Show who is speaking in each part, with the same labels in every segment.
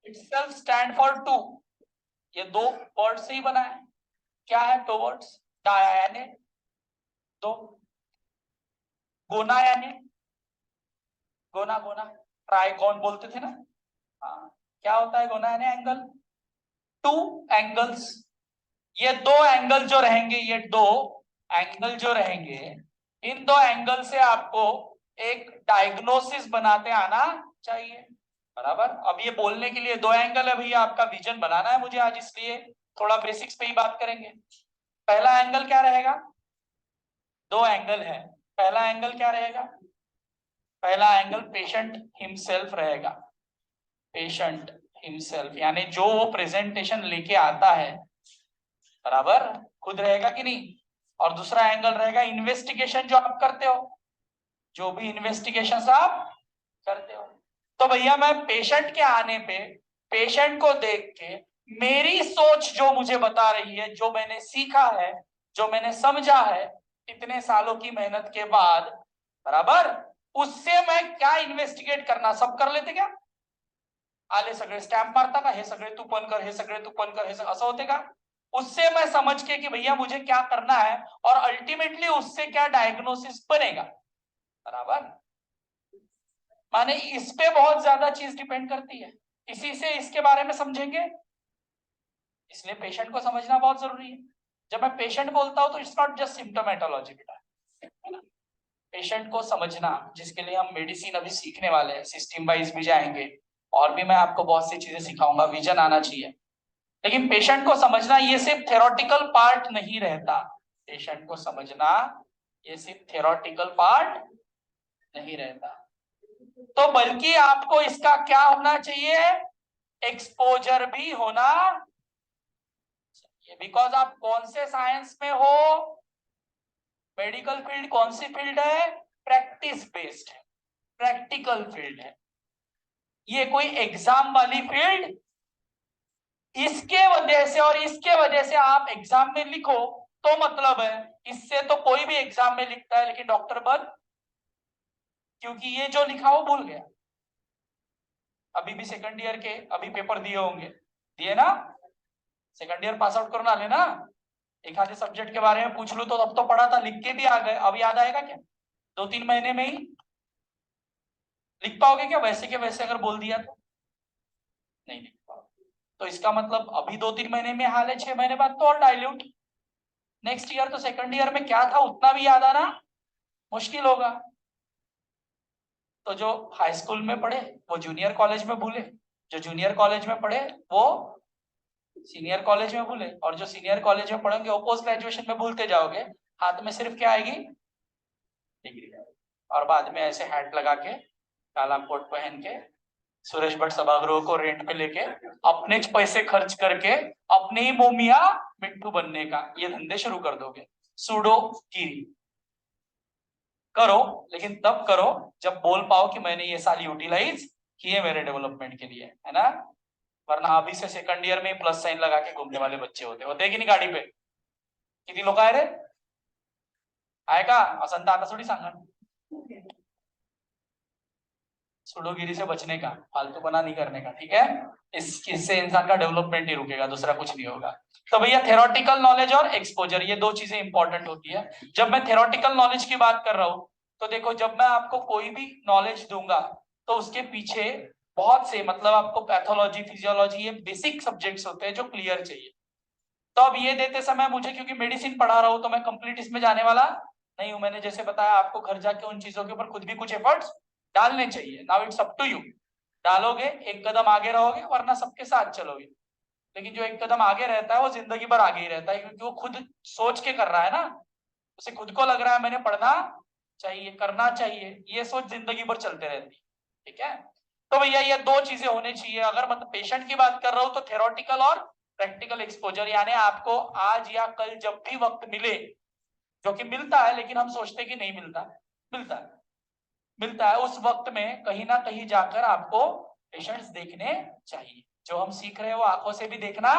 Speaker 1: itself stand for to, ये दो word से ही बना है। क्या है दो वर्ड्स? डाया यानी दो, गोना यानी गोना गोना, ट्राइगोन बोलते थे ना। हाँ, क्या होता है गोना यानी एंगल, टू एंगल्स। ये दो एंगल जो रहेंगे, ये दो एंगल जो रहेंगे, इन दो एंगल से आपको एक डायग्नोसिस बनाते आना चाहिए। बराबर। अब ये बोलने के लिए दो एंगल है भैया, आपका विजन बनाना है मुझे आज, इसलिए थोड़ा बेसिक्स पे ही बात करेंगे। पहला एंगल क्या रहेगा? दो एंगल है, पहला एंगल क्या रहेगा? पहला एंगल पेशेंट हिमसेल्फ रहेगा। पेशेंट हिमसेल्फ यानी जो वो प्रेजेंटेशन लेके आता है, बराबर, खुद रहेगा कि नहीं। और दूसरा एंगल रहेगा इन्वेस्टिगेशन जो आप करते हो, जो भी इन्वेस्टिगेशन आप करते हो। तो भैया मैं पेशेंट के आने पे, पेशेंट को देख के मेरी सोच जो मुझे बता रही है, जो मैंने सीखा है, जो मैंने समझा है इतने सालों की मेहनत के बाद, बराबर, उससे मैं क्या इन्वेस्टिगेट करना सब कर लेते क्या? आले सगळे स्टॅम्प मारता का, हे सगळे तू पण कर, हे सगळे तू पण कर, हे असं होते का? उससे मैं समझ के कि भैया मुझे क्या करना है, और अल्टीमेटली उससे क्या डायग्नोसिस बनेगा। बराबर। माने इस पे बहुत ज्यादा चीज डिपेंड करती है, इसी से इसके बारे में समझेंगे, इसलिए पेशेंट को समझना बहुत जरूरी है। जब मैं पेशेंट बोलता हूं तो इट्स नॉट जस्ट सिम्टोमेटोलॉजी बेटा, है ना। पेशेंट को समझना, जिसके लिए हम मेडिसिन अभी सीखने वाले हैं, सिस्टम वाइज भी जाएंगे, और भी मैं आपको बहुत सी चीजें सिखाऊंगा, विजन आना चाहिए। लेकिन पेशेंट को समझना ये सिर्फ थ्योरेटिकल पार्ट नहीं रहता, पेशेंट को समझना ये सिर्फ थ्योरेटिकल पार्ट नहीं रहता, तो बल्कि आपको इसका क्या होना चाहिए, एक्सपोजर भी होना चाहिए। बिकॉज आप कौन से साइंस में हो, मेडिकल फील्ड कौन सी फील्ड है, प्रैक्टिस बेस्ड है, प्रैक्टिकल फील्ड है, ये कोई एग्जाम वाली फील्ड। इसके वजह से, और इसके वजह से आप एग्जाम में लिखो तो मतलब है, इससे तो कोई भी एग्जाम में लिखता है लेकिन डॉक्टर बन, क्योंकि ये जो लिखा वो भूल गया। अभी भी सेकंड ईयर के अभी पेपर दिए होंगे, दिए ना, सेकंड ईयर पास आउट करो ना, लेना। एक आधे सब्जेक्ट के बारे में पूछ लो तो अब तो पढ़ा था, लिख के भी आ गए, अब याद आएगा क्या? 2-3 महीने में ही लिख पाओगे क्या वैसे के वैसे अगर बोल दिया तो? नहीं लिख पाओगे। तो इसका मतलब अभी 2-3 महीने में हाल है, 6 महीने बाद तो और डाइल्यूट। नेक्स्ट ईयर तो सेकंड ईयर में क्या था उतना भी याद आना मुश्किल होगा। तो जो हाई स्कूल में पढ़े वो जूनियर कॉलेज में भूले, जो जूनियर कॉलेज में पढ़े वो सीनियर कॉलेज में भूले, और जो सीनियर कॉलेज में पढ़ेंगे वो पोस्ट ग्रेजुएशन में भूलते जाओगे। हाथ में सिर्फ क्या आएगी, डिग्री। और बाद में ऐसे हैट लगा के, काला कोट पहन के, सुरेश भट्ट सभागृह को रेंट पे लेके, अपने पैसे खर्च करके अपने ही मोमिया मिट्टू बनने का ये धंधे शुरू कर दोगे। सूडो गिरी करो, लेकिन तब करो जब बोल पाओ कि मैंने ये साल यूटिलाइज किए मेरे डेवलपमेंट के लिए, है ना। वरना अभी से सेकंड ईयर में प्लस साइन लगा के घूमने वाले बच्चे होते होते कि नहीं गाड़ी पे। किती लोक आहे रे, आहे का? असं तर आता थोडी सांगा। सुडोगिरी से बचने का, फालतूपना नहीं करने का, ठीक है। इससे इंसान का डेवलपमेंट ही रुकेगा, दूसरा कुछ नहीं होगा। तो भैया थेरोटिकल नॉलेज और एक्सपोजर ये दो चीजें इंपॉर्टेंट होती है। जब मैं थेरोटिकल नॉलेज की बात कर रहा हूं, तो देखो जब मैं आपको कोई भी नॉलेज दूंगा तो उसके पीछे बहुत से, मतलब आपको पैथोलॉजी, फिजियोलॉजी, ये बेसिक सब्जेक्ट्स होते हैं जो क्लियर चाहिए। तो अब ये देते समय मुझे, क्योंकि मेडिसिन पढ़ा रहा हूं तो मैं कंप्लीट इसमें जाने वाला नहीं हूं। मैंने जैसे बताया आपको, घर जाके उन चीजों के ऊपर खुद भी कुछ एफर्ट्स डालने चाहिए। Now it's up to you, डालोगे एक कदम आगे रहोगे, वरना सबके साथ चलोगे। लेकिन जो एक कदम आगे रहता है वो जिंदगी भर आगे ही रहता है, क्योंकि वो खुद सोच के कर रहा है ना, उसे खुद को लग रहा है मैंने पढ़ना चाहिए, करना चाहिए, ये सोच जिंदगी भर चलते रहती है, ठीक है। तो भैया ये दो चीजें होनी चाहिए। अगर मतलब पेशेंट की बात कर रहा हूं तो थेरोटिकल और प्रैक्टिकल एक्सपोजर, यानी आपको आज या कल जब भी वक्त मिले, जो कि मिलता है लेकिन हम सोचते कि नहीं मिलता, मिलता है, मिलता है, उस वक्त में कहीं ना कहीं जाकर आपको पेशेंट्स देखने चाहिए। जो हम सीख रहे हैं वो आंखों से भी देखना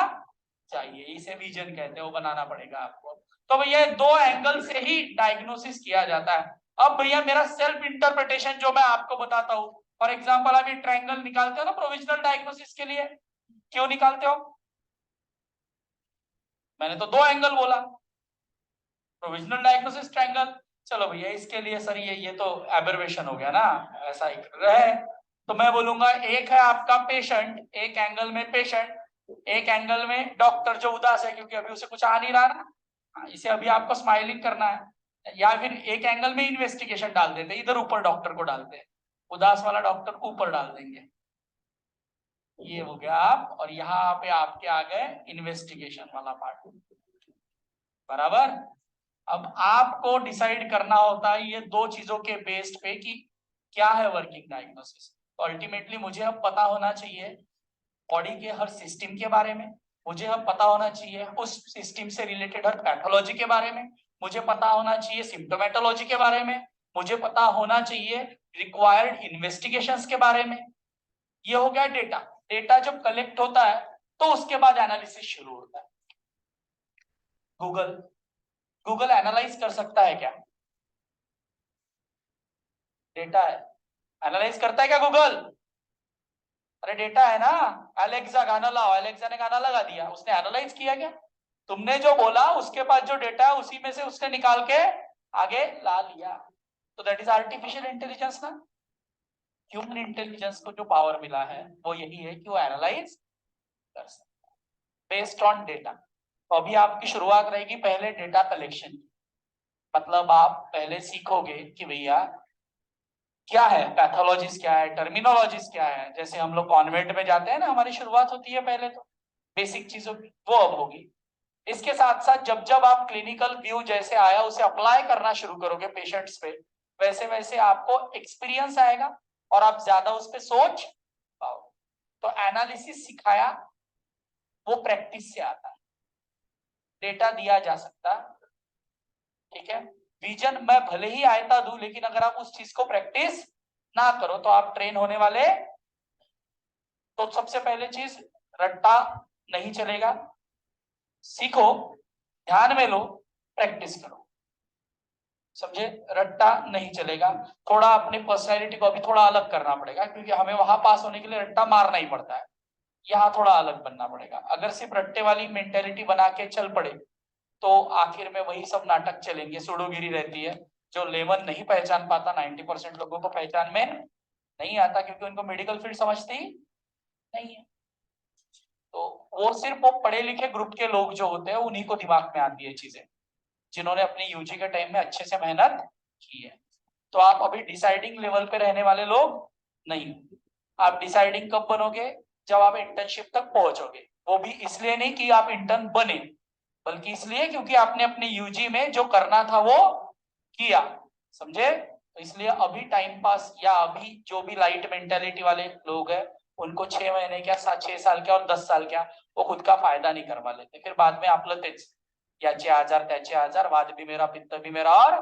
Speaker 1: चाहिए, इसे विजन कहते हैं, वो बनाना पड़ेगा आपको। तो भैया दो एंगल से ही डायग्नोसिस किया जाता है। अब भैया मेरा सेल्फ इंटरप्रिटेशन जो मैं आपको बताता हूँ, फॉर एग्जाम्पल आप ये ट्रायंगल निकालते हो ना प्रोविजनल डायग्नोसिस के लिए, क्यों निकालते हो? मैंने तो दो एंगल बोला, प्रोविजनल डायग्नोसिस ट्रायंगल। चलो भैया इसके लिए सर ये तो एबर्वेशन हो गया ना, ऐसा ही रहे। तो मैं बोलूंगा एक है आपका पेशेंट, एक एंगल में पेशेंट, एक एंगल में डॉक्टर जो उदास है क्योंकि अभी उसे कुछ आ नहीं रहा ना, इसे अभी आपको स्माइलिंग करना है। या फिर एक एंगल में इन्वेस्टिगेशन डाल देते, इधर ऊपर डॉक्टर को डालते हैं, उदास वाला डॉक्टर को ऊपर डाल देंगे। ये हो गया आप, और यहाँ पे आपके आ गए इन्वेस्टिगेशन वाला पार्ट, बराबर। अब आपको डिसाइड करना होता है ये दो चीजों के बेस्ड पे कि क्या है वर्किंग डायग्नोसिस। तो अल्टीमेटली मुझे अब पता होना चाहिए बॉडी के हर सिस्टम के बारे में, मुझे अब पता होना चाहिए उस सिस्टम से रिलेटेड हर पैथोलॉजी के बारे में, मुझे पता होना चाहिए सिम्टोमेटोलॉजी के बारे में, मुझे पता होना चाहिए रिक्वायर्ड इन्वेस्टिगेशंस के बारे में। ये हो गया डेटा। डेटा जब कलेक्ट होता है तो उसके बाद एनालिसिस शुरू होता है। गूगल गूगल एनालाइज कर सकता है क्या? डेटा है, एनालाइज करता है क्या गूगल? अरे डेटा है ना। एलेक्सा गाना लाओ, एलेक्सा ने गाना लगा दिया, उसने एनालाइज किया क्या? तुमने जो बोला उसके पास जो डेटा है उसी में से उसने निकाल के आगे ला लिया। तो दैट इज आर्टिफिशियल इंटेलिजेंस ना। ह्यूमन इंटेलिजेंस को जो पावर मिला है वो यही है कि वो एनालाइज कर सकता है बेस्ड ऑन डेटा। तो अभी आपकी शुरुआत रहेगी पहले डेटा कलेक्शन की। मतलब आप पहले सीखोगे कि भैया क्या है पैथोलॉजीज, क्या है टर्मिनोलॉजीज, क्या है। जैसे हम लोग कॉन्वेंट में जाते हैं ना, हमारी शुरुआत होती है पहले तो बेसिक चीजों की, वो अब होगी। इसके साथ साथ जब जब आप क्लिनिकल व्यू जैसे आया उसे अप्लाई करना शुरू करोगे पेशेंट्स पे, वैसे वैसे आपको एक्सपीरियंस आएगा और आप ज्यादा उस पर सोच पाओ। तो एनालिसिस सिखाया वो प्रैक्टिस से आता है, डेटा दिया जा सकता, ठीक है। विजन मैं भले ही आयता दूं, लेकिन अगर आप उस चीज को प्रैक्टिस ना करो तो आप ट्रेन होने वाले। तो सबसे पहले चीज, रट्टा नहीं चलेगा, सीखो, ध्यान में लो, प्रैक्टिस करो, समझे। रट्टा नहीं चलेगा। थोड़ा अपनी पर्सनैलिटी को अभी थोड़ा अलग करना पड़ेगा क्योंकि हमें वहां पास होने के लिए रट्टा मारना ही पड़ता है, यहाँ थोड़ा अलग बनना पड़ेगा। अगर सिर्फ रट्टे वाली मेंटेलिटी बना के चल पड़े तो आखिर में वही सब नाटक चलेंगे, सुडोगिरी रहती है। जो लेवन नहीं पहचान पाता, 90% लोगों को पहचान में नहीं आता क्योंकि उनको मेडिकल फील्ड समझती ही नहीं है। तो वो सिर्फ वो पढ़े लिखे ग्रुप के लोग जो होते हैं उन्हीं को दिमाग में आती है चीजें, जिन्होंने अपनी यूजी के टाइम में अच्छे से मेहनत की है। तो आप अभी डिसाइडिंग लेवल पे रहने वाले लोग नहीं। आप डिसाइडिंग कब बनोगे? जब आप इंटर्नशिप तक पहुंचोगे। वो भी इसलिए नहीं कि आप इंटर्न बने, बल्कि इसलिए क्योंकि आपने अपने यूजी में जो करना था वो किया, समझे। तो इसलिए अभी टाइम पास या अभी जो भी लाइट मेंटेलिटी वाले लोग हैं उनको 6 महीने क्या 6 साल क्या और 10 साल क्या वो खुद का फायदा नहीं करवा लेते, फिर बाद में आपलं तेच याचे आजार त्याचे आजार, वाद भी मेरा, पित्त भी मेरा और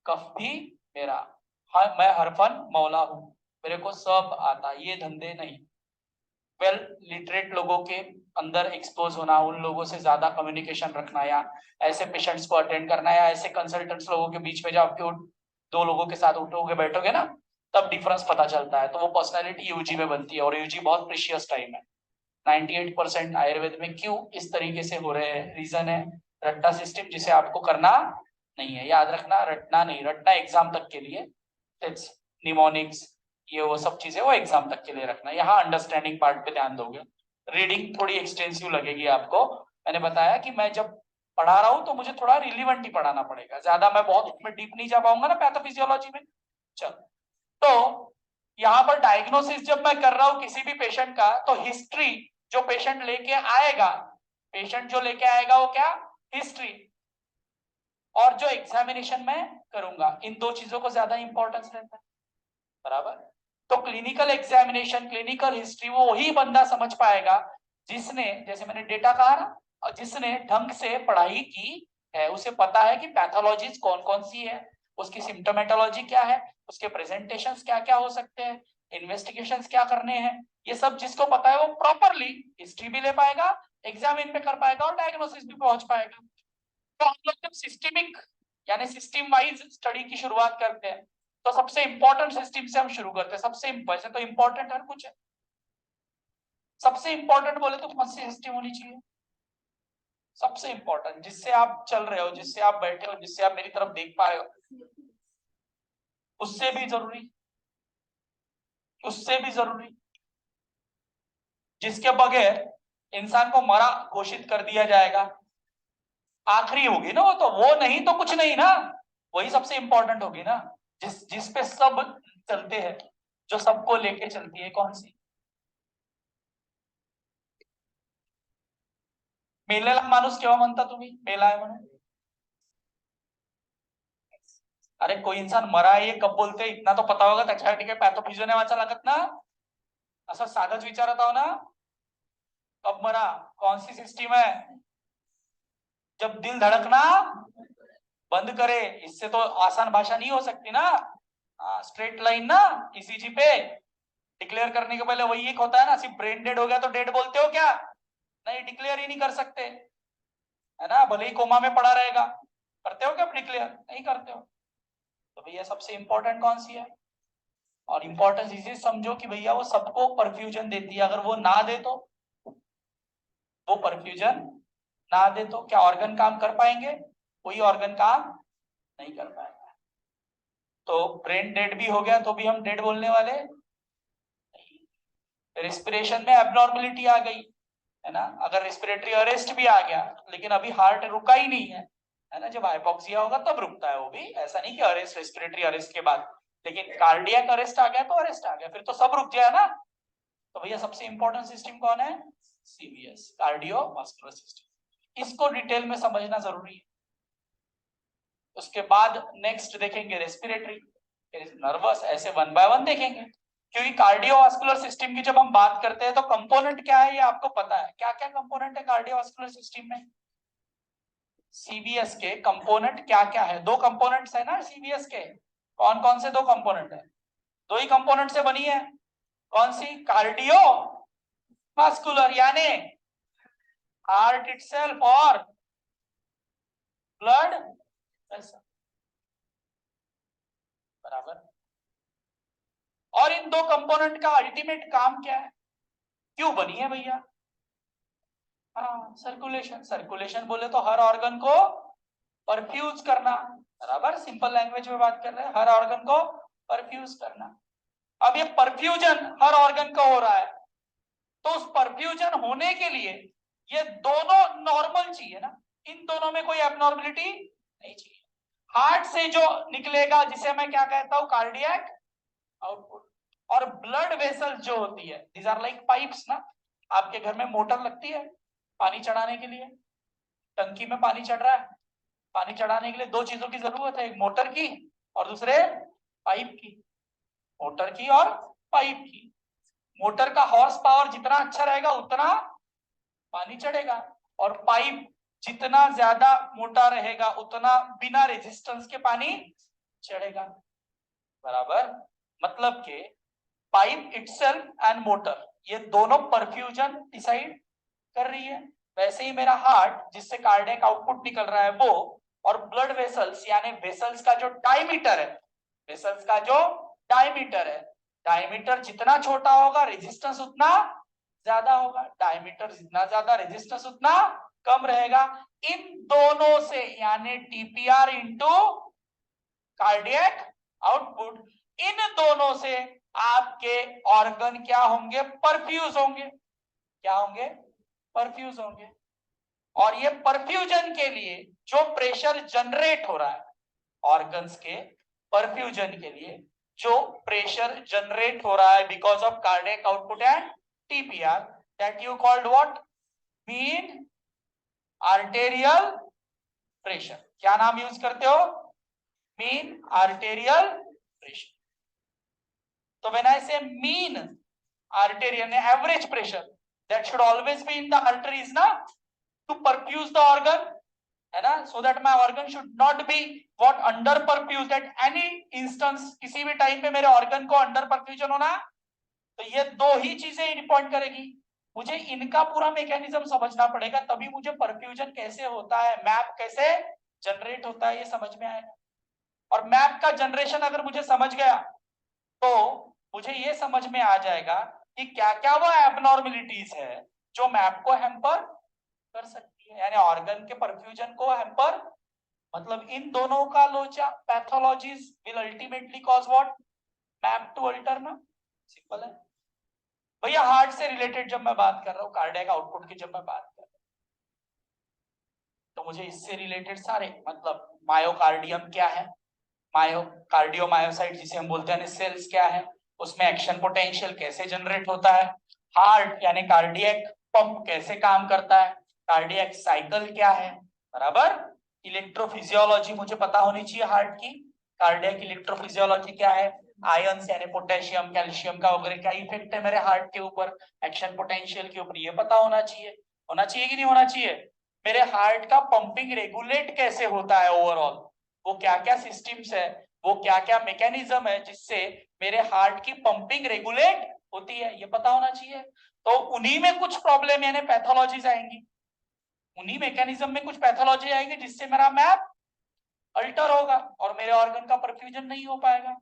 Speaker 1: कफ भी मेरा। हाँ मैं हरफन मौला हूँ, मेरे को सब आता, ये धंधे नहीं। वेल लिटरेट लोगों के अंदर एक्सपोज होना, उन लोगों से ज्यादा कम्युनिकेशन रखना, या ऐसे पेशेंट्स को अटेंड करना, या ऐसे कंसल्टेंट्स लोगों के बीच में जब आपके दो लोगों के साथ उठोगे बैठोगे ना तब डिफरेंस पता चलता है। तो वो पर्सनैलिटी यूजी में बनती है, और यूजी बहुत प्रीशियस टाइम है। 98% आयुर्वेद में क्यों इस तरीके से हो रहे हैं, रीजन है रट्टा सिस्टम, जिसे आपको करना नहीं है। याद रखना, रटना नहीं, रटना एग्जाम तक के लिए, निमोनिक्स ये वो सब चीजें वो एग्जाम तक के लिए रखना। यहाँ अंडरस्टैंडिंग पार्ट पे ध्यान दोगे। रीडिंग थोड़ी एक्सटेंसिव लगेगी आपको, मैंने बताया कि मैं जब पढ़ा रहा हूँ तो मुझे थोड़ा रिलीवेंट ही पढ़ाना पड़ेगा, ज्यादा मैं बहुत उसमें डीप नहीं जा पाऊंगा ना पैथोफिजियोलॉजी में। चल, तो यहाँ पर डायग्नोसिस जब मैं कर रहा हूँ किसी भी पेशेंट का, तो हिस्ट्री जो पेशेंट लेके आएगा, पेशेंट जो लेके आएगा वो क्या, हिस्ट्री, और जो एग्जामिनेशन में करूंगा, इन दो चीजों को ज्यादा इंपॉर्टेंस रहता है, बराबर। तो क्लिनिकल एग्जामिनेशन, क्लिनिकल हिस्ट्री वो वही बंदा समझ पाएगा जिसने, जैसे मैंने डेटा कहा ना, और जिसने ढंग से पढ़ाई की है, उसे पता है कि पैथोलॉजीज कौन कौन सी है, उसकी सिम्टोमेटोलॉजी क्या है, उसके प्रेजेंटेशंस क्या क्या हो सकते हैं, इन्वेस्टिगेशंस क्या करने हैं, ये सब जिसको पता है वो प्रॉपरली हिस्ट्री भी ले पाएगा, एग्जाम इन पे कर पाएगा और डायग्नोसिस भी पहुंच पाएगा। तो हम लोग जब सिस्टमिक यानी सिस्टम वाइज स्टडी की शुरुआत करते हैं तो सबसे इंपॉर्टेंट सिस्टम से हम शुरू करते हैं। सबसे वैसे तो इंपॉर्टेंट हर कुछ है, सबसे इंपॉर्टेंट बोले तो कौन सी सिस्टम होनी चाहिए? सबसे इंपॉर्टेंट, जिससे आप चल रहे हो, जिससे आप बैठे हो, जिससे आप मेरी तरफ देख पा रहे हो, उससे भी जरूरी, उससे भी जरूरी, जिसके बगैर इंसान को मरा घोषित कर दिया जाएगा, आखिरी होगी ना वो, तो वो नहीं तो कुछ नहीं ना, वही सबसे इंपॉर्टेंट होगी ना, जिस पे सब चलते हैं, जो सबको लेके चलती है, कौन सी? मेलेला माणूस केव्हा म्हणता तुम्ही? मेला आहे म्हणून? अरे कोई इंसान मरा है ये कब बोलते हैं? इतना तो पता होगा, त्याच्यासाठी काही पॅथोफिजिओन वाचा लागत ना, असं साधच विचारत आहो ना, कब मरा, कौन सी सिस्टम है? जब दिल धड़कना बंद करे। इससे तो आसान भाषा नहीं हो सकती ना, स्ट्रेट लाइन ना, ईसीजी पे डिक्लेयर करने के पहले वही एक होता है ना, सिर्फ ब्रेन डेड हो गया तो डेड बोलते हो क्या? नहीं, डिक्लेयर ही नहीं कर सकते, है ना, भले ही कोमा में पड़ा रहेगा। करते हो क्या डिक्लेयर? नहीं करते हो। तो भैया सबसे इंपॉर्टेंट कौन सी है? और इंपॉर्टेंस इसे समझो कि भैया वो सबको परफ्यूजन देती है, अगर वो ना दे तो, वो परफ्यूजन ना दे तो क्या ऑर्गन काम कर पाएंगे? कोई ऑर्गन काम नहीं कर पाएगा। तो ब्रेन डेड भी हो गया तो भी हम डेड बोलने वाले नहीं। रिस्पिरेशन में एबनॉर्मलिटी आ गई, है ना, अगर रेस्पिरेटरी अरेस्ट भी आ गया, लेकिन अभी हार्ट रुका ही नहीं है ना, जब हाइपोक्सिया होगा तब रुकता है वो भी, ऐसा नहीं कि अरेस्ट, रेस्पिरेटरी अरेस्ट के बाद, लेकिन कार्डियक अरेस्ट आ गया तो अरेस्ट आ गया, फिर तो सब रुक जाए ना। तो भैया सबसे इंपॉर्टेंट सिस्टम कौन है? CVS, cardiovascular system. इसको डिटेल में समझना जरूरी है। उसके बाद नेक्स्ट देखेंगे रेस्पिरेटरी, नर्वस, ऐसे वन बाय वन देखेंगे, क्योंकि कार्डियोवास्कुलर सिस्टम की जब हम बात करते हैं तो कंपोनेंट क्या है ये आपको पता है, क्या क्या कंपोनेंट है कार्डियोवास्कुलर सिस्टम में? सीबीएस के कंपोनेंट क्या क्या है? दो कंपोनेंट्स है ना सीबीएस के, कौन कौन से दो कंपोनेंट है? दो ही कंपोनेंट से बनी है, कौन सी? कार्डियो वास्कुलर यानी हार्ट इटसेल्फ और ब्लड वेसल, बराबर। और इन दो कंपोनेंट का अल्टीमेट काम क्या है, क्यों बनी है भैया? हाँ, सर्कुलेशन। सर्कुलेशन बोले तो हर ऑर्गन को परफ्यूज करना, बराबर, सिंपल लैंग्वेज में बात कर रहे हैं, हर ऑर्गन को परफ्यूज करना। अब ये परफ्यूजन हर ऑर्गन का हो रहा है, तो उस परफ्यूजन होने के लिए ये दोनों नॉर्मल चाहिए ना, इन दोनों में कोई एबनॉर्मलिटी नहीं चाहिए। हार्ट से जो निकलेगा जिसे मैं क्या कहता हूं, कार्डियक आउटपुट, और ब्लड वेसल्स जो होती है, दीज आर लाइक पाइप्स ना। आपके घर में मोटर लगती है पानी चढ़ाने के लिए, टंकी में पानी चढ़ रहा है, पानी चढ़ाने के लिए दो चीजों की जरूरत है, एक मोटर की और दूसरे पाइप की, मोटर की और पाइप की। मोटर का हॉर्स पावर जितना अच्छा रहेगा उतना पानी चढ़ेगा, और पाइप जितना ज्यादा मोटा रहेगा उतना बिना रेजिस्टेंस के पानी चढ़ेगा, बराबर। मतलब के पाइप इटसेल्फ एंड मोटर, ये दोनों परफ्यूजन डिसाइड कर रही है। वैसे ही मेरा हार्ट जिससे कार्डियक आउटपुट निकल रहा है वो, और ब्लड वेसल्स यानी वेसल्स का जो डायमीटर है, वेसल्स का जो डायमीटर है, डायमीटर जितना छोटा होगा रेजिस्टेंस उतना ज्यादा होगा, डायमीटर जितना ज्यादा रेजिस्टेंस उतना कम रहेगा। इन दोनों से यानी टीपीआर इंटू कार्डियक आउटपुट, इन दोनों से आपके ऑर्गन क्या होंगे? परफ्यूज होंगे। क्या होंगे? परफ्यूज होंगे। और ये परफ्यूजन के लिए जो प्रेशर जनरेट हो रहा है, ऑर्गन्स के परफ्यूजन के लिए जो प्रेशर जनरेट हो रहा है because of cardiac output and TPR, that you called what? Mean arterial pressure. क्या नाम यूज करते हो? Mean arterial pressure. तो when I say mean arterial average pressure, that should always be in the arteries na, to perfuse the organ, है ना, so that my organ should not be what under perfused at any instance, किसी भी time पे मेरे organ को under perfusion होना। तो ये दो ही चीजें इंपॉर्ट करेगी, मुझे इनका पूरा मैकेनिज्म समझना पड़ेगा, तभी मुझे परफ्यूजन कैसे होता है, मैप कैसे जनरेट होता है, ये समझ में आएगा। और मैप का जनरेशन अगर मुझे समझ गया तो मुझे ये समझ में आ जाएगा कि क्या क्या वो एबनॉर्मेलिटीज है जो मैप को हैम्पर कर सकती है, यानी ऑर्गन के परफ्यूजन को हैम्पर, मतलब इन दोनों का लोचा pathologies will ultimately cause what, MAP to alter ना। सिंपल है भैया। हार्ट से रिलेटेड जब मैं बात कर रहा हूँ, कार्डियक आउटपुट की जब मैं बात कर रहा हूँ, तो मुझे इससे रिलेटेड सारे, मतलब मायोकार्डियम क्या है, कार्डियोमायोसाइट जिसे हम बोलते हैं, सेल्स क्या है, उसमें एक्शन पोटेंशियल कैसे जनरेट होता है, हार्ट यानी कार्डियक पंप कैसे काम करता है, कार्डियक साइकिल क्या है, बराबर। इलेक्ट्रोफिजियोलॉजी मुझे पता होनी चाहिए हार्ट की, कार्डियक इलेक्ट्रोफिजियोलॉजी क्या है, आयंस यानी पोटेशियम कैल्शियम का वगैरह क्या इफेक्ट है मेरे हार्ट के ऊपर, एक्शन पोटेंशियल के ऊपर, ये पता होना चाहिए। होना चाहिए कि नहीं होना चाहिए? मेरे हार्ट का पंपिंग रेगुलेट कैसे होता है ओवरऑल, वो क्या क्या सिस्टम्स है, वो क्या क्या मैकेनिज्म है जिससे मेरे हार्ट की पंपिंग रेगुलेट होती है, ये पता होना चाहिए। तो उन्हीं में कुछ प्रॉब्लम यानी पैथोलॉजीज आएंगी, उन्हीं मैकेनिज्म में कुछ पैथोलॉजी आएंगे जिससे मेरा मैप अल्टर होगा और मेरे ऑर्गन का परफ्यूजन नहीं हो पाएगा।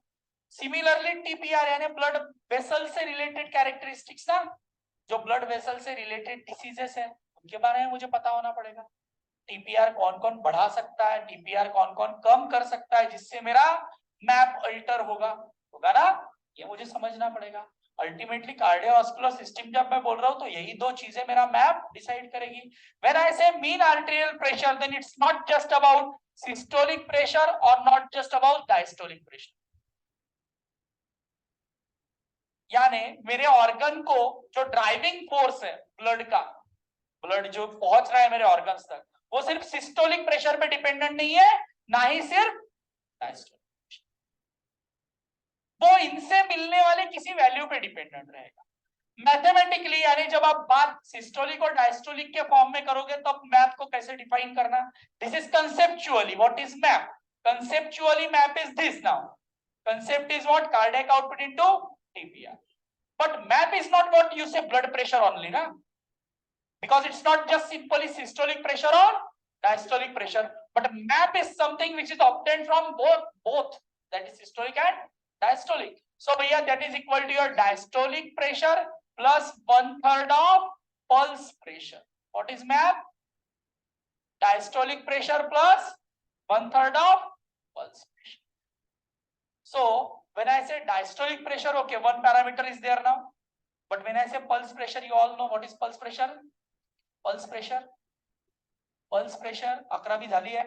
Speaker 1: सिमिलरली टीपीआर यानी ब्लड वेसल से रिलेटेड कैरेक्टरिस्टिक्स ना, जो ब्लड वेसल से रिलेटेड डिसीजेस है उनके बारे में मुझे पता होना पड़ेगा। टीपीआर कौन कौन बढ़ा सकता है, टीपीआर कौन कौन कम कर सकता है जिससे मेरा मैप अल्टर होगा होगा ना, ये मुझे समझना पड़ेगा। अल्टीमेटली कार्डियोवास्कुलर सिस्टम जब मैं बोल रहा हूं तो यही दो चीजें मेरा मैप डिसाइड करेगी। When I say mean arterial pressure then it's not just about systolic pressure और not just about diastolic pressure, यानी मेरे ऑर्गन को जो ड्राइविंग फोर्स है ब्लड का, ब्लड जो पहुंच रहा है मेरे ऑर्गन्स तक, वो सिर्फ सिस्टोलिक प्रेशर पे डिपेंडेंट नहीं है, ना ही सिर्फ डायस्टोलिक, वो इनसे मिलने वाले किसी वैल्यू पे डिपेंडेंट रहेगा। मैथमेटिकली यानी जब आप बात सिस्टोलिक और डायस्टोलिक के फॉर्म में करोगे तो मैप को कैसे डिफाइन करना, this is conceptually what is map, conceptually map is this now, concept is what, cardiac output into TPR, but map is not what you say blood pressure only na, because it's not just simply systolic pressure or diastolic pressure, but map is something which is obtained from both that is systolic and diastolic. So bhaiya that is equal to your diastolic pressure plus 1/3 of pulse pressure. What is map? Diastolic pressure plus 1/3 of pulse pressure. So when I say diastolic pressure, okay, one parameter is there now. But when I say pulse pressure, you all know what is pulse pressure. Pulse pressure, pulse pressure. अकरा भी झाली है,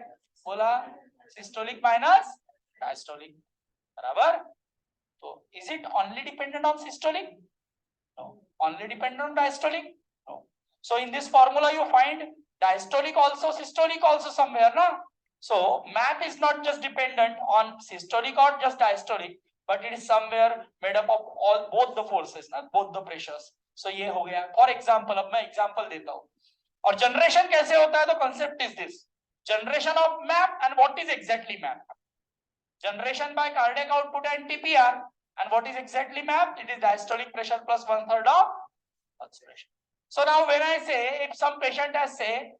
Speaker 1: बोला systolic minus diastolic, बराबर. So is it only dependent on systolic? No. Only dependent on diastolic? No. So in this formula you find diastolic also, systolic also somewhere, na? So map is not just dependent on systolic or just diastolic, but it is somewhere made up of all both the forces, ना, both the pressures. So ये हो गया. For example, अब मैं example देता हूँ. और generation कैसे होता है, तो concept is this: generation of map and what is exactly map. Generation by cardiac output and TPR, and what is exactly map? It is diastolic pressure plus 1/3 of pulse pressure. So now when I say, if some patient has say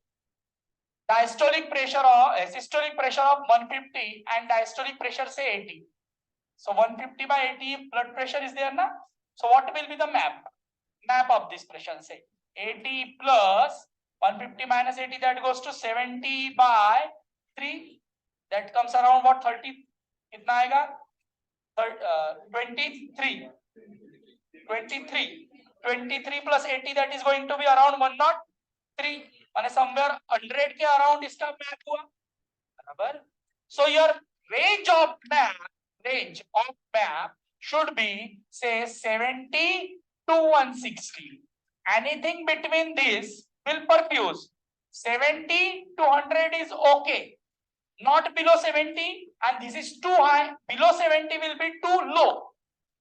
Speaker 1: diastolic pressure or systolic pressure of 150 and diastolic pressure say 80, so 150 by 80 blood pressure is there na, so what will be the map of this pressure? Say 80 plus 150 minus 80, that goes to 70 by 3, that comes around what, 30, कितना आएगा, 23 plus 80, that is going to be around 103, माने somewhere 100 के around इसका map हुआ, बराबर. So your range of map should be say 70 to 160. Anything between this will perfuse. 70 to 100 is okay, not below 70, and this is too high. Below 70 will be too low.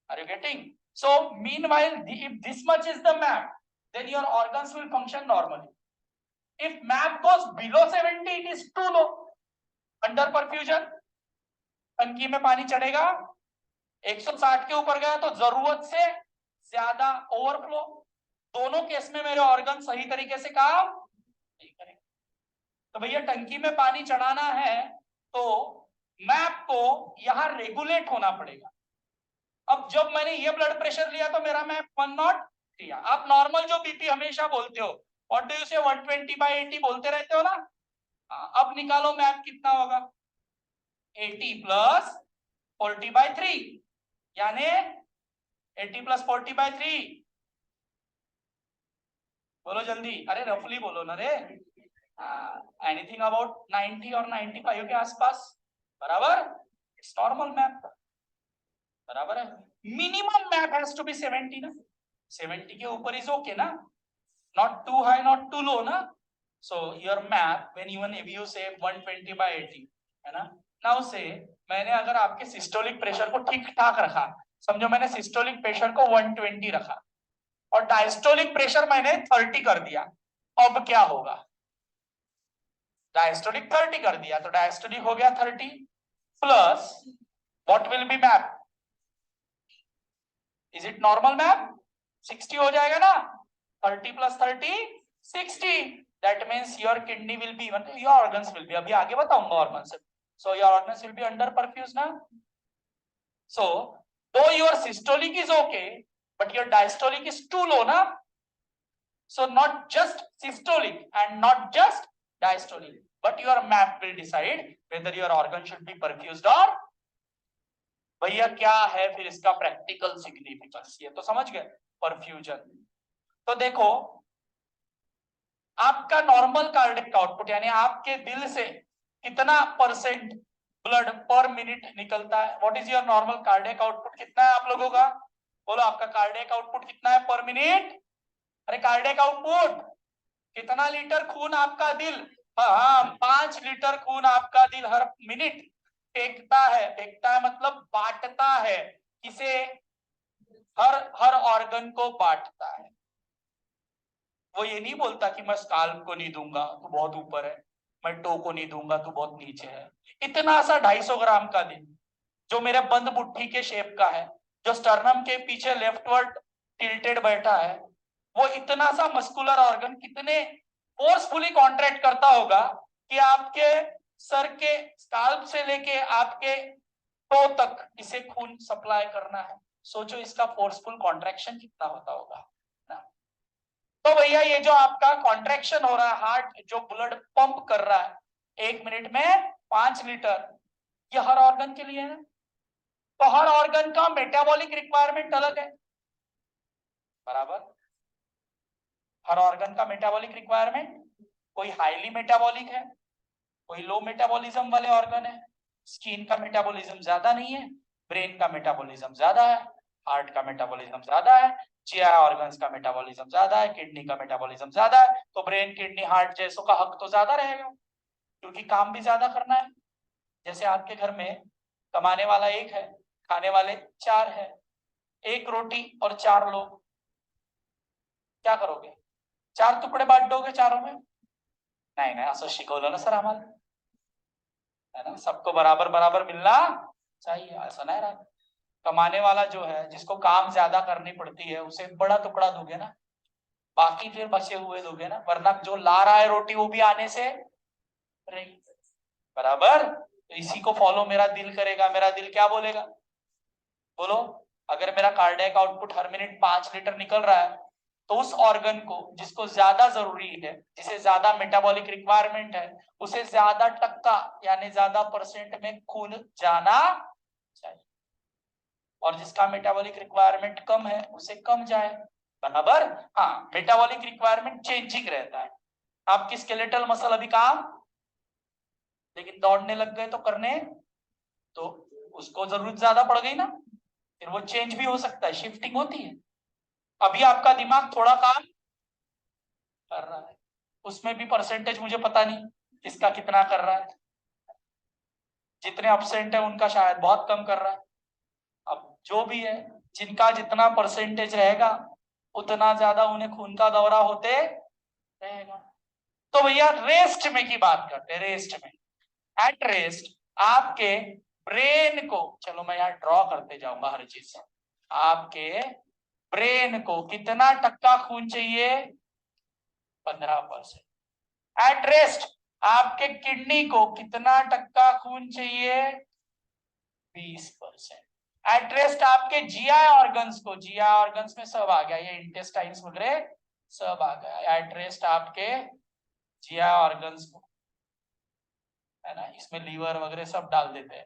Speaker 1: Are you getting? So meanwhile, if this much is the map, then your organs will function normally. If map goes below 70, it is too low. Under perfusion, टंकी में पानी चढ़ेगा, 160 के ऊपर गया तो जरूरत से ज्यादा ओवरफ्लो, दोनों केस में मेरे ऑर्गन सही तरीके से काम नहीं करेंगे. तो भैया टंकी में पानी चढ़ाना है तो मैप को यहां रेगुलेट होना पड़ेगा। अब जब मैंने ये ब्लड प्रेशर लिया तो मेरा मैप 103 लिया। आप नॉर्मल जो बीपी हमेशा बोलते हो, व्हाट डू यू से, 120/80 बोलते रहते हो ना। अब निकालो मैप कितना होगा, 80 + 40/3, यानी 80 + 40/3। बोलो जल्दी, अरे रफली बोलो ना रे। एनीथिंग अबाउट 90 और 95 के आसपास, बराबर। इट्स नॉर्मल मैप, बराबर है। Minimum MAP has to be 70 ना, 70 के ऊपर इज ओके ना, not too high not too low ना। So your MAP when even if you say 120/80 है ना, नाउ से मैंने अगर आपके सिस्टोलिक प्रेशर को ठीक ठाक रखा, समझो मैंने सिस्टोलिक प्रेशर को 120 रखा और डायस्टोलिक प्रेशर मैंने 30 कर दिया, अब क्या होगा, डायस्टोलिक 30 कर दिया तो डायस्टोलिक हो गया 30 plus what will be map, is it normal map, 60 हो जाएगा ना, 30 + 30 60, that means your kidney will be, मतलब योर ऑर्गन्स विल बी, अभी आगे बताऊंगा organs, so your organs will be under perfuse ना। सो though your systolic is okay but your diastolic is too low na, so not just systolic and not just diastolic but your map will decide whether your organ should be perfused or, भैया क्या है फिर इसका practical significance, ये तो समझ गए perfusion. तो देखो आपका नॉर्मल कार्डिक आउटपुट यानी आपके दिल से कितना परसेंट ब्लड पर मिनट निकलता है, what is your normal cardiac output, कितना है आप लोगों का, बोलो आपका कार्डियक आउटपुट कितना है पर मिनट, अरे कार्डियक आउटपुट कितना लीटर खून आपका दिल, हाँ 5 लीटर खून आपका दिल हर मिनट फेंकता है, फेंकता है मतलब बांटता है, किसे, हर हर ऑर्गन को बांटता है। वो ये नहीं बोलता कि मैं स्काल्प को नहीं दूंगा तो बहुत ऊपर है, मैं टो को नहीं दूंगा तो बहुत नीचे है। इतना सा 250 ग्राम का दिल जो मेरे बंद मुट्ठी के शेप का है, जो स्टर्नम के पीछे लेफ्टवर्ड टिल्टेड बैठा है, वो इतना सा मस्कुलर ऑर्गन कितने फोर्सफुली कॉन्ट्रैक्ट करता होगा कि आपके सर के स्काल्प से लेके आपके टो तक इसे खून सप्लाई करना है। सोचो इसका फोर्सफुल कॉन्ट्रैक्शन कितना होता होगा ना। तो भैया ये जो आपका कॉन्ट्रैक्शन हो रहा है, हार्ट जो ब्लड पंप कर रहा है 1 मिनट में 5 लीटर, ये हर ऑर्गन के लिए है। तो हर ऑर्गन का मेटाबॉलिक रिक्वायरमेंट अलग है, बराबर। हर ऑर्गन का मेटाबॉलिक रिक्वायरमेंट, कोई हाईली मेटाबॉलिक है, कोई लो मेटाबॉलिज्म वाले ऑर्गन है। स्किन का मेटाबॉलिज्म ज्यादा नहीं है, ब्रेन का मेटाबॉलिज्म ज्यादा है, हार्ट का मेटाबॉलिज्म ज्यादा है, जीआई ऑर्गन्स का मेटाबॉलिज्म ज्यादा है, किडनी का मेटाबॉलिज्म ज्यादा है, तो ब्रेन किडनी हार्ट जैसों का हक तो ज्यादा रहेगा क्योंकि काम भी ज्यादा करना है। जैसे आपके घर में कमाने वाला एक है, खाने वाले 4 है, 1 रोटी और 4 लोग, क्या करोगे, 4 टुकड़े बांट दोगे चारों में, नहीं नहीं असं शिकवलं ना सर आम्हाला, है ना, सबको बराबर बराबर मिलना चाहिए, ऐसा नहीं रहा। कमाने वाला जो है जिसको काम ज्यादा करनी पड़ती है उसे बड़ा टुकड़ा दोगे ना, बाकी फिर बचे हुए दोगे ना, वरना जो ला रहा है रोटी वो भी आने से रही, बराबर। तो इसी को फॉलो मेरा दिल करेगा, मेरा दिल क्या बोलेगा, बोलो अगर मेरा कार्डियक आउटपुट हर मिनट 5 लीटर निकल रहा है तो उस ऑर्गन को जिसको ज्यादा जरूरी है, जिसे ज्यादा मेटाबॉलिक रिक्वायरमेंट है, उसे ज्यादा टक्का यानी ज्यादा परसेंट में खून जाना चाहिए, और जिसका मेटाबॉलिक रिक्वायरमेंट कम है उसे कम जाए, बराबर। हाँ मेटाबॉलिक रिक्वायरमेंट चेंजिंग रहता है, आपकी स्केलेटल मसल अभी काम, लेकिन दौड़ने लग गए तो करने, तो उसको जरूरत ज्यादा पड़ गई ना, फिर वो चेंज भी हो सकता है, शिफ्टिंग होती है। अभी आपका दिमाग थोड़ा काम कर रहा है, उसमें भी परसेंटेज मुझे पता नहीं किसका कितना कर रहा है, जितने अपसेंट है उनका शायद बहुत कम कर रहा है। अब जो भी है, जिनका जितना परसेंटेज रहेगा उतना ज्यादा उन्हें खून का दौरा होते रहेगा। तो भैया रेस्ट में की बात करते हैं, रेस्ट में, एट रेस्ट आपके ब्रेन को, चलो मैं यहाँ ड्रॉ करते जाऊंगा हर चीज से, आपके ब्रेन को कितना टक्का खून चाहिए, 15%। एट रेस्ट आपके किडनी को कितना टक्का खून चाहिए, 20%। एट रेस्ट आपके जीआई ऑर्गन्स को, जीआई ऑर्गन्स में सब आ गया, ये इंटेस्टाइन्स वगैरह सब आ गया एट रेस्ट आपके जीआई ऑर्गन्स को, है ना। इसमें लीवर वगैरह सब डाल देते हैं।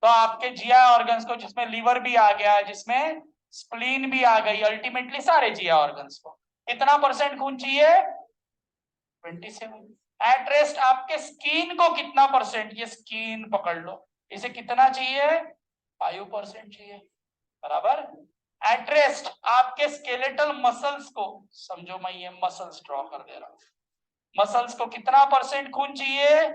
Speaker 1: तो आपके जीआई ऑर्गन्स को, जिसमें लीवर भी आ गया, जिसमें स्प्लीन भी आ गई, अल्टीमेटली सारे जीआई ऑर्गन्स को कितना परसेंट खून चाहिए? 27। एट रेस्ट आपके स्किन को कितना परसेंट, ये स्किन पकड़ लो, इसे कितना चाहिए? 5% चाहिए, बराबर। एट रेस्ट आपके स्केलेटल मसल्स को, समझो मैं ये मसल्स ड्रॉ कर दे रहा हूं, मसल्स को कितना परसेंट खून चाहिए?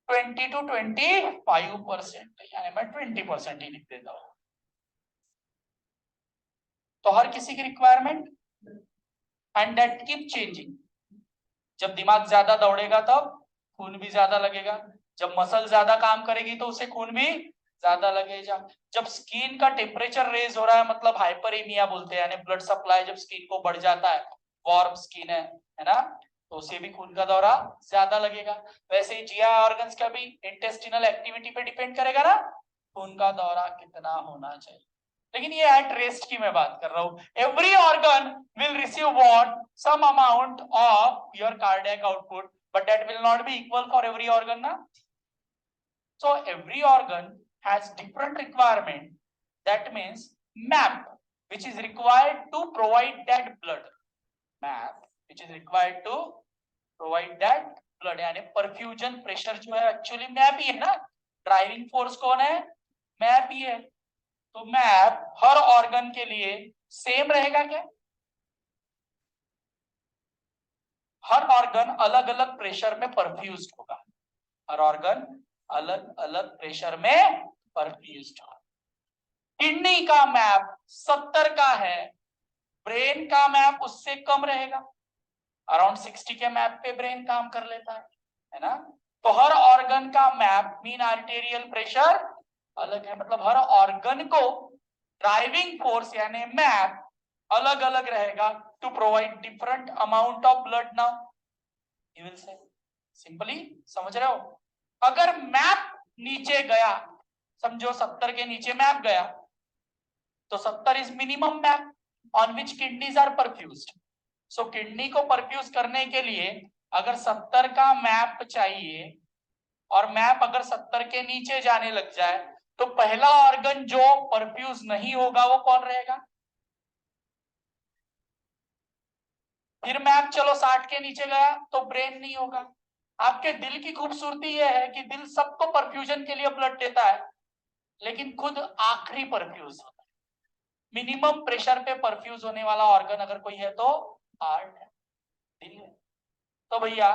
Speaker 1: 20 to 25%, यानी मैं 20% ही लिख देता हूं। तो हर किसी की requirement, and that keep changing. जब दिमाग ज्यादा दौड़ेगा तब खून भी ज्यादा लगेगा, जब मसल ज्यादा काम करेगी तो उसे खून भी ज्यादा लगेगा। जब स्किन का टेम्परेचर रेज हो रहा है, मतलब हाइपरेमिया बोलते हैं, यानी ब्लड सप्लाई जब स्किन को बढ़ जाता है, वार्म स्किन है ना, तो उसे भी खून का दौरा ज्यादा लगेगा। वैसे ही जीआई ऑर्गन्स का भी इंटेस्टिनल एक्टिविटी पे डिपेंड करेगा ना, खून का दौरा कितना होना चाहिए। लेकिन ये एट रेस्ट की मैं बात कर रहा हूं। Every organ will receive what, some amount of your cardiac output, but that will not be equal for every organ ना। So every organ has different requirement. That means MAP, which is required to provide that blood. MAP, which is required to provide that blood. यानी perfusion pressure जो है actually map ही है ना, driving force कौन है? Map ही है। तो map हर organ के लिए सेम रहेगा क्या? हर ऑर्गन अलग अलग प्रेशर में परफ्यूज होगा, हर ऑर्गन अलग अलग प्रेशर में परफ्यूज होगा। किडनी का मैप 70 का है, ब्रेन का मैप उससे कम रहेगा, अराउंड 60 के मैप पे ब्रेन काम कर लेता है ना। तो हर ऑर्गन का मैप मीन आर्टेरियल प्रेशर अलग है, मतलब हर ऑर्गन को ड्राइविंग फोर्स यानी मैप अलग अलग रहेगा to provide different amount of blood. Now you will say, simply समझ रहे हो? अगर मैप नीचे गया, समझो 70 के नीचे मैप गया, तो 70 is minimum MAP on which kidneys are perfused. सो किडनी को परफ्यूज करने के लिए अगर 70 का मैप चाहिए, और मैप अगर 70 के नीचे जाने लग जाए, तो पहला ऑर्गन जो परफ्यूज नहीं होगा वो कौन रहेगा? फिर मैप चलो 60 के नीचे गया तो ब्रेन नहीं होगा। आपके दिल की खूबसूरती यह है कि दिल सबको परफ्यूजन के लिए ब्लड देता है, लेकिन खुद आखिरी परफ्यूज होता है। मिनिमम प्रेशर पे परफ्यूज होने वाला ऑर्गन अगर कोई है तो हार्ट है, दिल है। तो भैया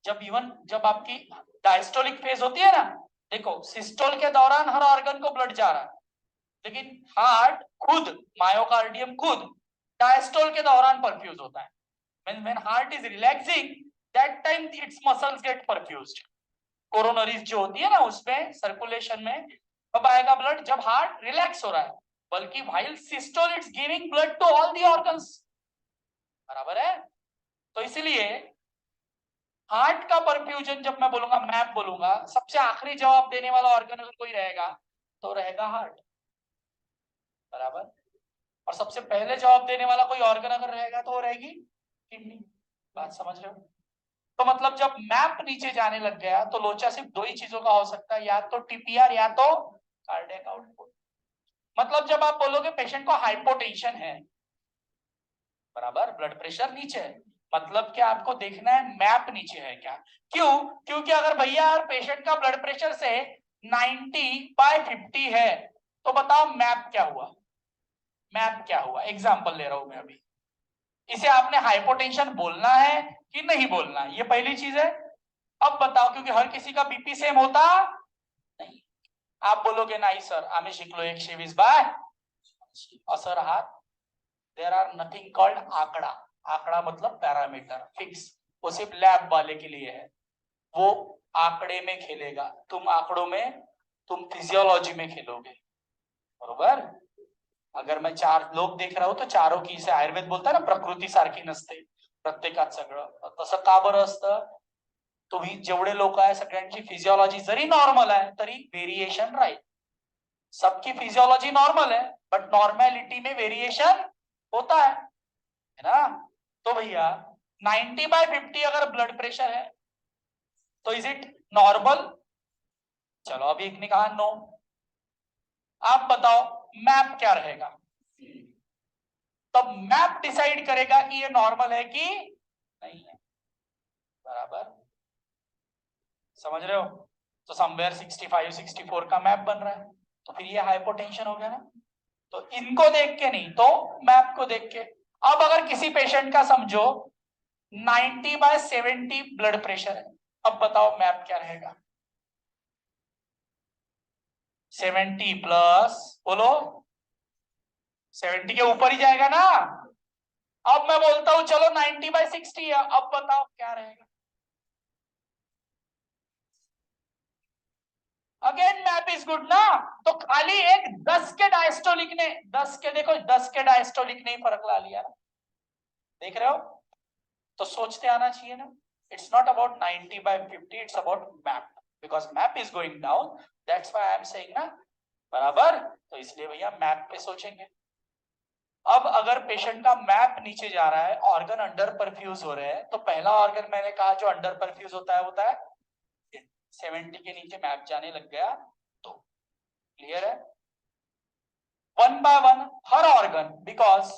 Speaker 1: जब आपकी डायस्टोलिक फेज होती है ना, देखो सिस्टोल के दौरान हर ऑर्गन को ब्लड जा रहा है, लेकिन हार्ट खुद, मायोकार्डियम खुद डायस्टोल के दौरान परफ्यूज होता है। when heart is relaxing, that time its muscles get perfused. कोरोनरीज जो होती है ना, उसमें सर्कुलेशन में कब आएगा ब्लड? जब हार्ट रिलैक्स हो रहा है। बल्कि while systole it's giving blood to all the organs, बराबर है। तो इसलिए हार्ट का परफ्यूजन जब मैं बोलूंगा, मैप बोलूंगा, सबसे आखिरी जवाब देने वाला ऑर्गन अगर कोई रहेगा तो रहेगा हार्ट, बराबर। और सबसे पहले जवाब देने वाला कोई ऑर्गन अगर रहेगा तो वो रहेगी किडनी। बात समझ रहे हो? तो मतलब जब मैप नीचे जाने लग गया तो लोचा सिर्फ दो ही चीजों का हो सकता है, या तो टीपीआर या तो कार्डियक आउटपुट। मतलब जब आप बोलोगे पेशेंट को हाइपोटेंशन है, बराबर, ब्लड प्रेशर नीचे है, मतलब क्या आपको देखना है मैप नीचे है क्या? क्यों? क्योंकि अगर भैया पेशेंट का ब्लड प्रेशर से 90/50 है, तो बताओ मैप क्या हुआ? मैप क्या हुआ? एग्जाम्पल ले रहा हूं मैं अभी। इसे आपने हाइपोटेंशन बोलना है कि नहीं बोलना है, ये पहली चीज है। अब बताओ, क्योंकि हर किसी का बीपी सेम होता नहीं। आप बोलोगे नहीं सर, आम्ही शिकलो 120 बाय असर हाथ, देर आर नथिंग कॉल्ड आंकड़ा। आंकड़ा मतलब पैरामीटर फिक्स, वो सिर्फ लैब वाले के लिए है, वो आंकड़े में खेलेगा, तुम आंकड़ों में, तुम फिजियोलॉजी में खेलोगे, बरोबर। अगर मैं चार लोक देख रहा हूं तर चारों की, से आयुर्वेद बोलता ना प्रकृती सारखी नसते, प्रत्येकात सगळं तसं का बरं असतं, तुम्ही जेवढे लोक आहे सगळ्यांची फिजियोलॉजी जरी नॉर्मल आहे तरी वेरिएशन राहील, सबकी फिजियोलॉजी नॉर्मल है बट नॉर्मेलिटी में वेरिएशन होता है ना। तो भैया 90/50 अगर ब्लड प्रेशर है तो इज इट नॉर्मल? चलो अभी एक ने कहा नो, आप बताओ मैप क्या रहेगा, तब मैप डिसाइड करेगा कि ये नॉर्मल है कि नहीं है, बराबर, समझ रहे हो। तो समवेयर 65 64 का मैप बन रहा है, तो फिर ये हाइपोटेंशन हो गया ना, तो इनको देख के नहीं तो मैप को देख के। अब अगर किसी पेशेंट का समझो 90/70 ब्लड प्रेशर है, अब बताओ मैप क्या रहेगा, 70 प्लस, बोलो 70 के ऊपर ही जाएगा ना। अब मैं बोलता हूं चलो 90/60 है, अब बताओ क्या रहेगा, अगेन मैप इज गुड ना। तो खाली एक 10 के डायस्टोलिक ने, 10 के देखो 10 के डायस्टोलिक ने ही फर्क ला लिया ना, देख रहे हो, तो सोचते आना चाहिए ना। It's not about 90/50, it's about map, because map is going down, that's why I am saying ना, बराबर। तो इसलिए भैया मैप पे सोचेंगे। अब अगर पेशेंट का मैप नीचे जा रहा है, ऑर्गन अंडर परफ्यूज हो रहे हैं, तो पहला ऑर्गन मैंने कहा जो अंडर परफ्यूज होता है 70 के नीचे मैप जाने लग गया, तो क्लियर है, 1/1 हर organ, because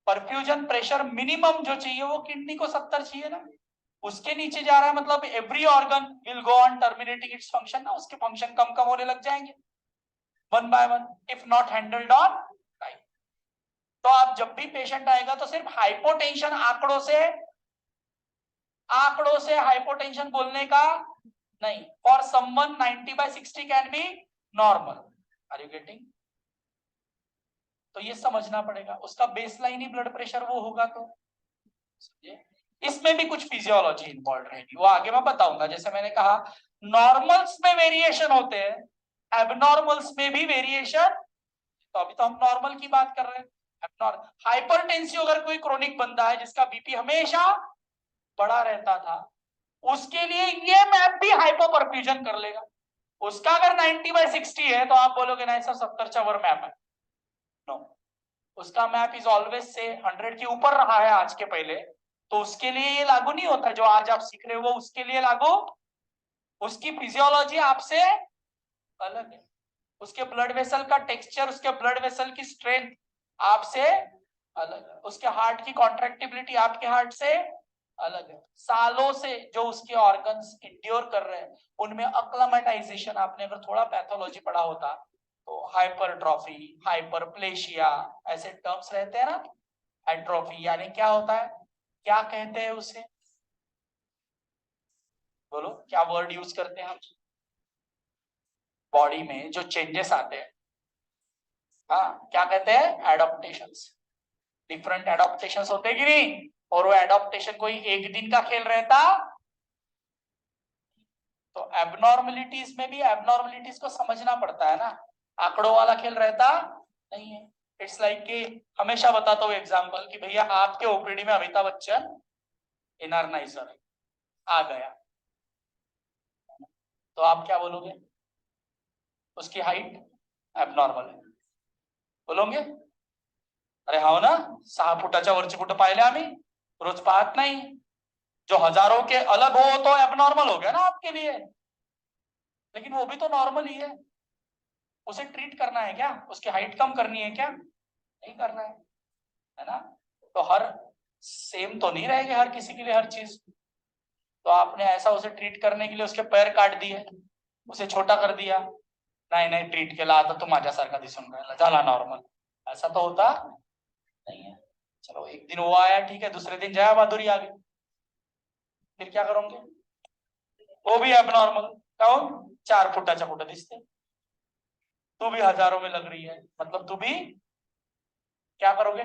Speaker 1: perfusion pressure minimum जो चाहिए वो किडनी को 70 चाहिए ना, उसके नीचे जा रहा है मतलब every organ will go on terminating its function ना, उसके फंक्शन कम कम होने लग जाएंगे 1/1 if not handled on time. तो आप जब भी पेशेंट आएगा तो सिर्फ हाइपोटेंशन आंकड़ों से हाइपोटेंशन बोलने का नहीं, for someone 90/60 can be normal, are you getting. तो ये समझना पड़ेगा, उसका बेसलाइन ही ब्लड प्रेशर वो होगा, तो समझे। इसमें भी कुछ फिजियोलॉजी इन्वॉल्व रहेगी, वो आगे मैं बताऊंगा। जैसे मैंने कहा नॉर्मल्स में वेरिएशन होते हैं, एबनॉर्मल्स में भी वेरिएशन, तो अभी तो हम नॉर्मल की बात कर रहे हैं। हाइपरटेंसिव अगर कोई क्रोनिक बंदा है जिसका बीपी हमेशा बढ़ा रहता था, उसके लिए ये मैप भी हाइपोपरफ्यूजन कर लेगा। उसका अगर 90/60 है तो आप बोलोगे नहीं सर 70 चावर मैप है, नो, उसका मैप इज ऑलवेज से 100 के ऊपर रहा है आज के पहले, तो उसके लिए ये लागू नहीं होता, जो आज आप सीख रहे हो वो उसके लिए लागू, उसकी फिजियोलॉजी आपसे अलग है, उसके ब्लड वेसल का टेक्सचर, उसके ब्लड वेसल की स्ट्रेंथ आपसे अलग है, उसके हार्ट की कॉन्ट्रैक्टिबिलिटी आपके हार्ट से अलग है, सालों से जो उसके ऑर्गन्स इंड्योर कर रहे हैं उनमें अक्लामेटाइजेशन, आपने अगर थोड़ा पैथोलॉजी पढ़ा होता तो हाइपरट्रॉफी, हाइपरप्लेशिया ऐसे टर्म्स रहते हैं ना, एट्रोफी यानी क्या होता है, क्या कहते हैं उसे, बोलो क्या वर्ड यूज करते हैं हम, बॉडी में जो चेंजेस आते हैं, हाँ क्या कहते हैं, एडॉप्टेशंस, डिफरेंट एडॉप्टेशंस होते हैं कि नहीं, और वो एडॉप्टेशन कोई एक दिन का खेल रहता, तो एबनॉर्मलिटीज में भी एबनॉर्मलिटीज को समझना पड़ता है ना, आंकड़ों वाला खेल रहता नहीं है। इट्स लाइक कि हमेशा बताता हूँ एग्जांपल कि भैया आपके ओपीडी में अमिताभ बच्चन इनरनाइजर आ गया, तो आप क्या बोलोगे, उसकी हाइट एबनॉर्मल है, बोलोगे अरे हाँ ना 6 फुटाच्या वरचे कुठं पाहिले आम्ही, रोज पाहत नाही, जो हजारों के अलग हो तो एबनॉर्मल हो गया ना आपके लिए, लेकिन वो भी तो नॉर्मल ही है, उसे ट्रीट करना है क्या, उसकी हाइट कम करनी है क्या, नहीं करना है ना। तो हर सेम तो नहीं रहेगी हर किसी के लिए हर चीज, तो आपने ऐसा उसे ट्रीट करने के लिए उसके पैर काट दिए, उसे छोटा कर दिया, नाही नाही ट्रीट केला आता तो माझ्यासारखा दिसून राहिला झाला नॉर्मल, ऐसा तो होता नहीं है। चलो एक दिन वो आया ठीक है, दूसरे दिन जया बहादुरी आ गई, फिर क्या करोगे, वो भी एबनॉर्मल, काऊन 4 फुटाच्या कुठं दिसते, तू भी हजारों में लग रही है, मतलब तू भी क्या करोगे?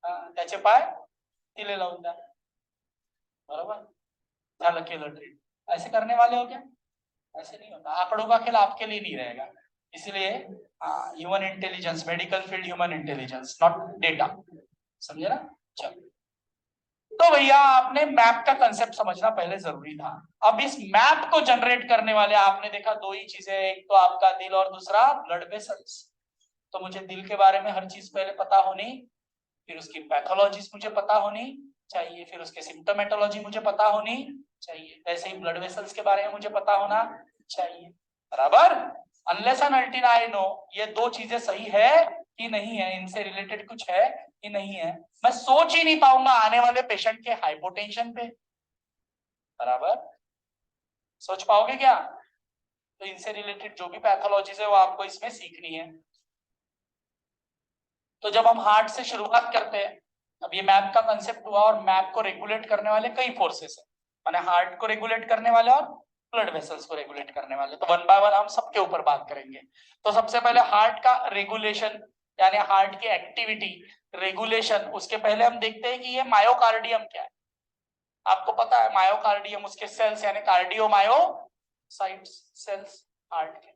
Speaker 1: त्याचे पाय तिले लावून द्या, बरोबर, झालं, केलं ट्रीट। ऐसे करने वाले हो क्या? ऐसे नहीं होता, आंकड़ों का खेल आपके लिए नहीं रहेगा, इसलिए human intelligence, medical field human intelligence, not data, समझे ना? चलो, तो भैया आपने मैप का कंसेप्ट समझना पहले जरूरी था। अब इस मैप को जनरेट करने वाले आपने देखा दो ही चीजें, एक तो आपका दिल और दूसरा ब्लड वेसल्स। तो मुझे दिल के बारे में हर चीज पहले पता होनी, फिर उसकी पैथोलॉजीज मुझे पता होनी चाहिए, फिर उसके सिम्टोमेटोलॉजी मुझे पता होनी चाहिए, वैसे ही ब्लड वेसल्स के बारे में मुझे पता होना चाहिए, बराबर। Unless and until I know ये दो चीजें सही है कि नहीं है, इनसे रिलेटेड कुछ है कि नहीं है, मैं सोच ही नहीं पाऊंगा आने वाले पेशेंट के हाइपोटेंशन पे, बराबर। सोच पाओगे क्या? तो इनसे रिलेटेड जो भी पैथोलॉजीज है वो आपको इसमें सीखनी है। तो जब हम हार्ट से शुरुआत करते हैं, अब ये मैप का कंसेप्ट हुआ, और मैप को रेगुलेट करने वाले कई फोर्सेस है, माने हार्ट को रेगुलेट करने वाले और ब्लड वेसल्स को रेगुलेट करने वाले। तो वन बाय वन हम सबके ऊपर बात करेंगे। तो सबसे पहले हार्ट का रेगुलेशन, यानी हार्ट की एक्टिविटी रेगुलेशन, उसके पहले हम देखते हैं कि ये मायोकार्डियम क्या है। आपको पता है मायोकार्डियम, उसके सेल्स यानी कार्डियोमायोसाइट्स सेल्स हार्ट के।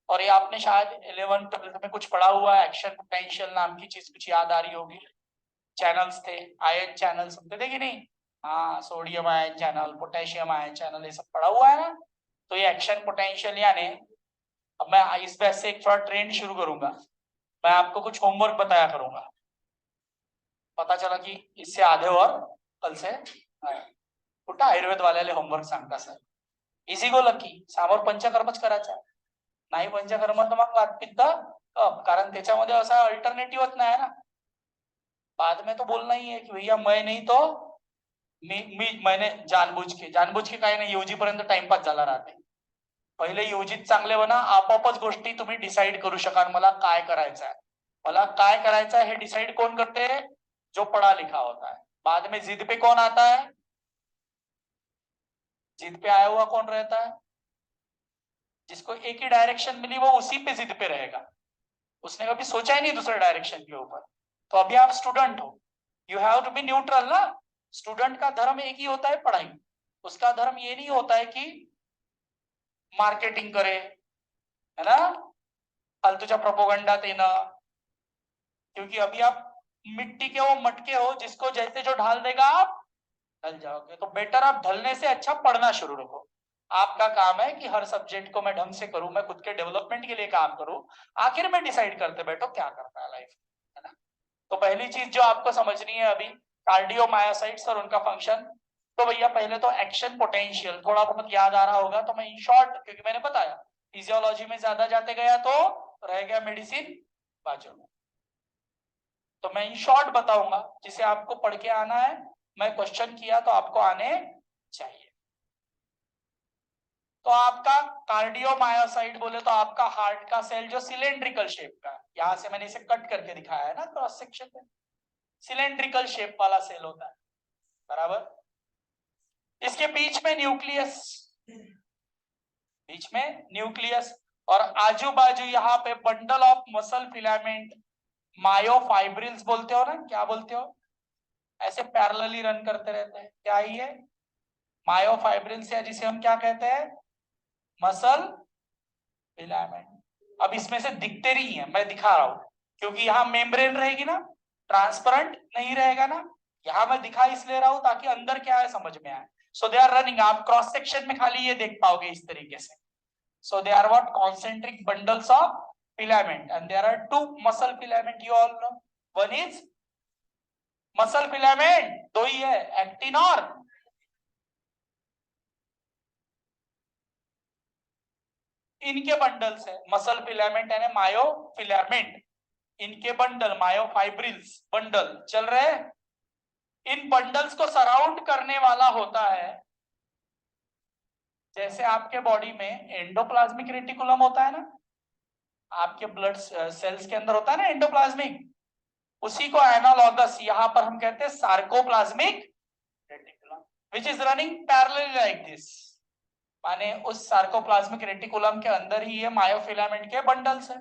Speaker 1: और ये आपने शायद 11 12 में कुछ पढ़ा हुआ है, एक्शन पोटेंशियल नाम की चीज कुछ याद आ रही होगी। चैनल्स थे, आयन चैनल सुनते थे कि नहीं? हाँ, sodium ion channel, potassium ion channel, ये सब पढ़ा हुआ है ना। तो ये एक्शन पोटेंशियल यानी, अब मैं इस बैच से एक थोड़ा ट्रेंड शुरू करूंगा, मैं आपको कुछ होमवर्क बताया करूंगा, पता चला कि इससे आधे और कल से कुठं आयुर्वेद वाल्याला होमवर्क सांगता सर, इझी गो लकी सामोर पंचकर्मच करायचा, नाही पंचकर्म तर मग वातपित्त कफ, कारण त्याच्यामध्ये असा अल्टरनेटिव्हच नाही ना। बाद में तो बोलना ही है कि भैया मैं नहीं तो मैंने जानबूझ के काही नाही, यूजी पर्यंत टाइमपास झाला राहते, पहिले यूजीत चांगले बना, आपोआपच गोष्टी तुम्ही डिसाईड करू शकाल मला काय करायचं आहे, मला काय करायचं आहे हे डिसाइड कौन करते हैं? जो पढ़ा लिखा होता है। बाद में जिद पे कौन आता है? जिद पे आया हुआ कौन रहता है? जिसको एक ही डायरेक्शन मिली वो उसी पे जिद पे रहेगा, उसने कभी सोचा ही नहीं दूसरे डायरेक्शन के ऊपर। तो अभी आप स्टूडेंट हो, you have to be neutral ना। स्टूडेंट का धर्म एक ही होता है, पढ़ाई। उसका धर्म ये नहीं होता है कि मार्केटिंग करे, है ना, फालतूच्या प्रोपोगंडात येणं, क्योंकि अभी आप मिट्टी के वो मटके हो, जिसको जैसे जो ढाल देगा आप ढल जाओगे। तो बेटर आप ढलने से अच्छा पढ़ना शुरू रखो। आपका काम है कि हर सब्जेक्ट को मैं ढंग से करूं, मैं खुद के डेवलपमेंट के लिए काम करूं, आखिर में डिसाइड करते बैठो क्या करना है लाइफ, है ना। तो पहली चीज जो आपको समझनी है अभी, कार्डियोमायोसाइट्स और उनका फंक्शन। तो भैया पहले तो एक्शन पोटेंशियल थोड़ा बहुत याद आ रहा होगा, तो मैं इन शॉर्ट, क्योंकि मैंने बताया फिजियोलॉजी में ज्यादा जाते गया तो रह गया मेडिसिन बाजू में, तो मैं इन शॉर्ट बताऊंगा जिसे आपको पढ़ के आना है, मैं क्वेश्चन किया तो आपको आने चाहिए। तो आपका कार्डियोमायोसाइट बोले तो आपका हार्ट का सेल जो सिलेंड्रिकल शेप का है, यहां से मैंने इसे कट करके दिखाया है ना क्रॉस सेक्शन में, सिलेंड्रिकल शेप वाला सेल होता है, बराबर। इसके बीच में न्यूक्लियस, बीच में न्यूक्लियस, और आजू बाजू यहाँ पे bundle of muscle filament, myofibrils बोलते हो ना, क्या बोलते हो, ऐसे पैरेलली रन करते रहते हैं, क्या ही है? मायोफाइब्रिल्स, या जिसे हम क्या कहते हैं, मसल फिलामेंट। अब इसमें से दिखते नहीं है, मैं दिखा रहा हूं, क्योंकि यहाँ मेम्ब्रेन रहेगी ना, ट्रांसपेरेंट नहीं रहेगा ना, यहाँ मैं दिखा इसलिए रहा हूं ताकि अंदर क्या है समझ में आए। सो दे आर रनिंग, आप क्रॉस सेक्शन में खाली ये देख पाओगे इस तरीके से। So they are what, concentric bundles of filament, and there are two muscle filament, you all know. One is muscle filament, दो ही है, एक्टिन और इनके बंडल्स है, मसल फिलामेंट यानी मायो फिलामेंट, इनके बंडल मायोफाइब्रिल्स बंडल चल रहे हैं। इन बंडल्स को सराउंड करने वाला होता है, जैसे आपके बॉडी में एंडोप्लाज्मिक रेटिकुलम होता है ना, आपके ब्लड सेल्स के अंदर होता है ना एंडोप्लाज्मिक, उसी को एनालॉगस यहां पर हम कहते हैं sarcoplasmic reticulum, which is running parallel like this. माने उस सार्कोप्लाज्मिक रेटिकुलम के अंदर ही ये मायोफिलामेंट के बंडल्स है,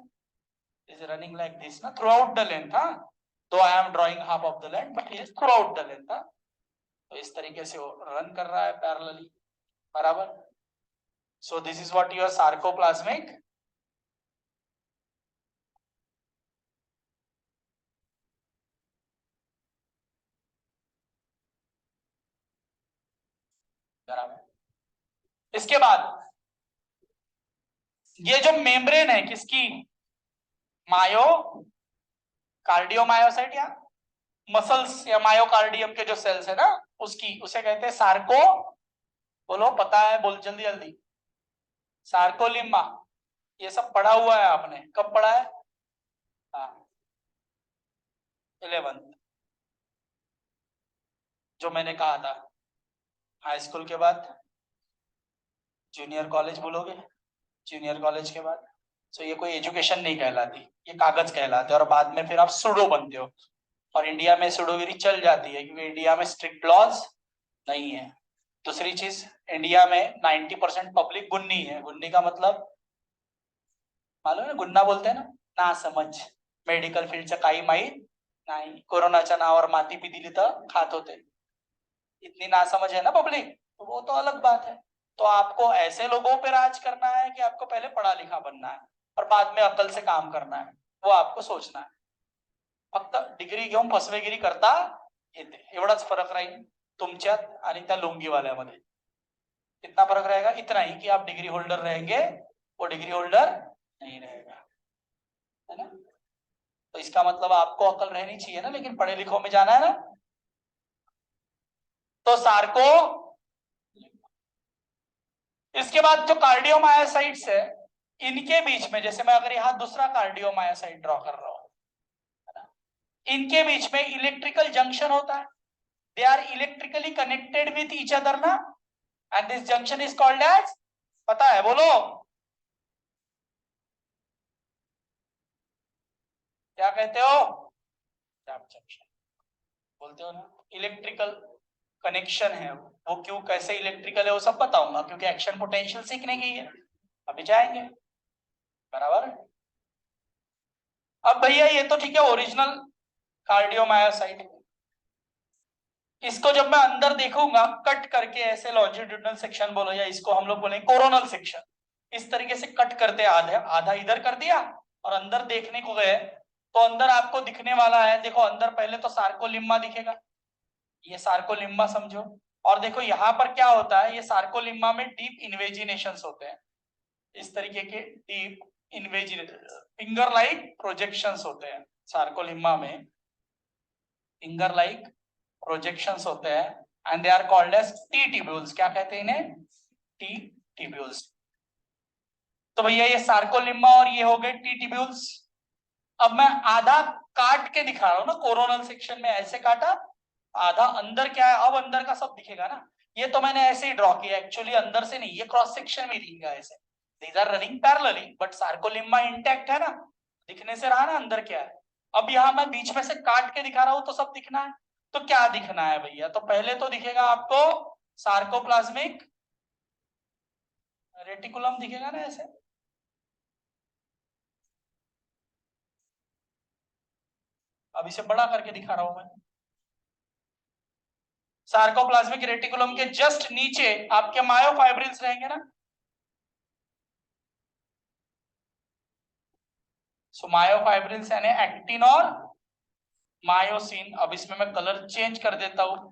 Speaker 1: is running like this na throughout the length, हाँ, though I am drawing half of the length, but it is throughout the length, हाँ, तो इस तरीके से वो रन कर रहा है पैरेलली, बराबर. So this is what your sarcoplasmic बराबर. इसके बाद ये जो मेम्ब्रेन है किसकी, मायो कार्डियोमायोसाइट या मसल्स या मायोकार्डियम के जो सेल्स है ना उसकी, उसे कहते हैं सार्को, बोलो पता है, बोल जल्दी जल्दी, सार्कोलिम्मा. ये सब पढ़ा हुआ है आपने, कब पढ़ा है, हाँ 11th, जो मैंने कहा था हाई स्कूल के बाद जूनियर कॉलेज बोलोगे, जूनियर कॉलेज के बाद. सो ये कोई एजुकेशन नहीं कहलाती, ये कागज कहलाते हैं, और बाद में फिर आप सुडो बनते हो, और इंडिया में सुडोगिरी चल जाती है क्योंकि इंडिया में स्ट्रिक्ट लॉज नहीं है. दूसरी चीज, इंडिया में 90% पब्लिक गुन्नी है. गुन्नी का मतलब मालूम है, गुन्ना बोलते हैं ना समझ, मेडिकल फील्डचं काही माहीत नाही, कोरोनाच्या नावावर माती पी दिली तर खात होते, इतनी नासमझ है ना पब्लिक, तो वो तो अलग बात है. तो आपको ऐसे लोगों पे राज करना है कि आपको पहले पढ़ा लिखा बनना है और बाद में अक्ल से काम करना है, वो आपको सोचना है. फक्त डिग्री घेऊन फसवेगिरी करता येते, एवढाच फरक राहील तुमच्यात आणि त्या लुंगीवाल्यामध्ये. इतना फरक रहेगा, इतना ही कि आप डिग्री होल्डर रहेंगे, वो डिग्री होल्डर नहीं रहेगा, है ना. तो इसका मतलब आपको अकल रहनी चाहिए ना, लेकिन पढ़े लिखों में जाना है ना. तो सार्को, इसके बाद जो कार्डियोमायोसाइट्स है इनके बीच में, जैसे मैं अगर यहाँ दूसरा कार्डियोमायोसाइट ड्रॉ कर रहा हूं, इनके बीच में इलेक्ट्रिकल जंक्शन होता है. They are electrically connected with each other ना, and this junction is called as, पता है बोलो क्या कहते हो, टैप जंक्शन बोलते हो ना. इलेक्ट्रिकल कनेक्शन है वो, क्यों कैसे इलेक्ट्रिकल है वो सब बताऊंगा, क्योंकि एक्शन पोटेंशियल सीखने की है, अभी जाएंगे, बराबर. अब भैया ये तो ठीक है ओरिजिनल कार्डियोमायोसाइट, इसको जब मैं अंदर देखूंगा कट करके ऐसे लॉन्जिट्यूडिनल सेक्शन बोलो, या इसको हम लोग बोलेंगे कोरोनल सेक्शन, इस तरीके से कट करते आधे आधा इधर कर दिया और अंदर देखने को गए, तो अंदर आपको दिखने वाला है, देखो अंदर पहले तो सार्कोलिम्मा दिखेगा, ये सार्कोलिम्मा समझो. और देखो यहाँ पर क्या होता है, ये सार्कोलिम्मा में डीप इन्वेजिनेशंस होते हैं, इस तरीके के deep invagination finger like projections होते हैं सार्कोलिम्मा में, फिंगर लाइक प्रोजेक्शंस होते हैं, and they are called as T tubules. क्या कहते हैं इन्हें, टी ट्यूब्यूल्स. तो भैया ये सार्कोलिम्मा और ये हो गए टी ट्यूब्यूल्स. अब मैं आधा काट के दिखा रहा हूं ना, कोरोनल सेक्शन में ऐसे काटा, आधा अंदर क्या है, अब अंदर का सब दिखेगा ना. ये तो मैंने ऐसे ही ड्रॉ किया, एक्चुअली अंदर से नहीं, ये क्रॉस सेक्शन में दिखेगा ऐसे. These are running parallelly, but sarcolemma intact है ना, दिखने से रहा ना अंदर क्या है. अब यहाँ मैं बीच में से काट के दिखा रहा हूं तो सब दिखना है. तो क्या दिखना है भैया, तो पहले तो दिखेगा आपको सार्कोप्लाज्मिक रेटिकुलम दिखेगा ना ऐसे, अब इसे बड़ा करके दिखा रहा हूं मैं. सार्कोप्लाज्मिक रेटिकुलम के जस्ट नीचे आपके मायोफाइब्रिल्स रहेंगे ना. सो मायोफाइब्रिल्स यानी एक्टिन और मायोसिन. अब इसमें मैं कलर चेंज कर देता हूं,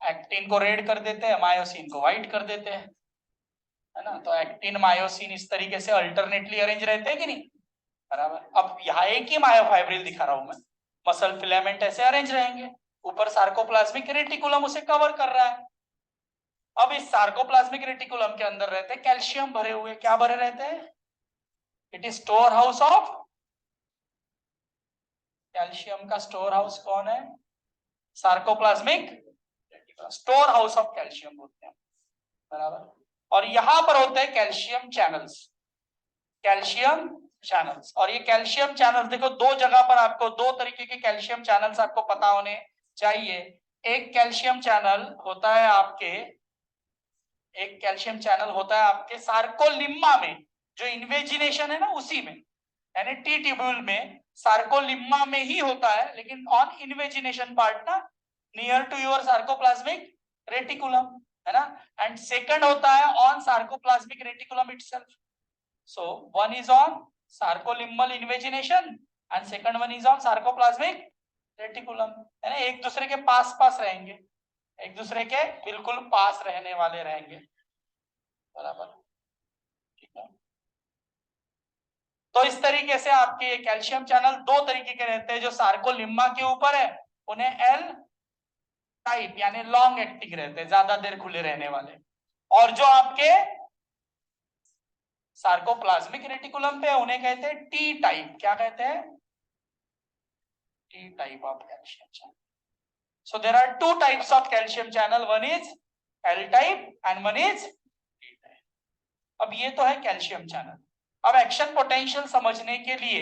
Speaker 1: एक्टिन को रेड कर देते हैं, मायोसिन को व्हाइट कर देते हैं, है ना. तो एक्टिन मायोसिन इस तरीके से अल्टरनेटली अरेंज रहते हैं कि नहीं, बराबर. अब यहाँ एक ही मायोफाइब्रिल दिखा रहा हूं मैं, मसल फिलामेंट ऐसे अरेंज रहेंगे, ऊपर सार्कोप्लाज्मिक रेटिकुलम उसे कवर कर रहा है. अब इस सार्कोप्लाज्मिक रेटिकुलम के अंदर रहते हैं कैल्शियम भरे हुए, क्या भरे रहते हैं, it is store house of calcium. का स्टोर हाउस कौन है, sarcoplasmic reticulum, store house of calcium बोलते हैं, बराबर. और यहां पर होते हैं कैल्शियम चैनल्स, कैल्शियम चैनल्स. और ये कैल्शियम चैनल्स देखो दो जगह पर, आपको दो तरीके के कैल्शियम चैनल्स आपको पता होने चाहिए. एक कैल्शियम चैनल होता है आपके, एक कैल्शियम चैनल होता है आपके सार्कोलिम्मा में, जो इन्वेजिनेशन है ना उसी में, यानी टी ट्यूब्यूल में सार्कोलिम्मा में ही होता है, लेकिन ऑन इन्वेजिनेशन पार्ट ना, near to your sarcoplasmic reticulum, है ना। एंड सेकंड होता है on sarcoplasmic reticulum itself. So one is on sarcolemmal invagination and second one is on sarcoplasmic reticulum, है ना. एक दूसरे के पास पास रहेंगे, एक दूसरे के बिल्कुल पास रहने वाले रहेंगे, बराबर, ठीक है. तो इस तरीके से आपके कैल्शियम चैनल दो तरीके के रहते हैं. जो सार्कोलिम्मा के ऊपर है उन्हें एल टाइप यानी लॉन्ग एक्टिंग रहते हैं, ज्यादा देर खुले रहने वाले. और जो आपके सार्कोप्लाज्मिक रेटिकुलम पे उन्हें कहते हैं टी टाइप. क्या कहते हैं? T type of calcium channel. So there are two types of calcium channel. One is L type and one is T type. अब ये तो है कैल्शियम चैनल. अब एक्शन पोटेंशियल समझने के लिए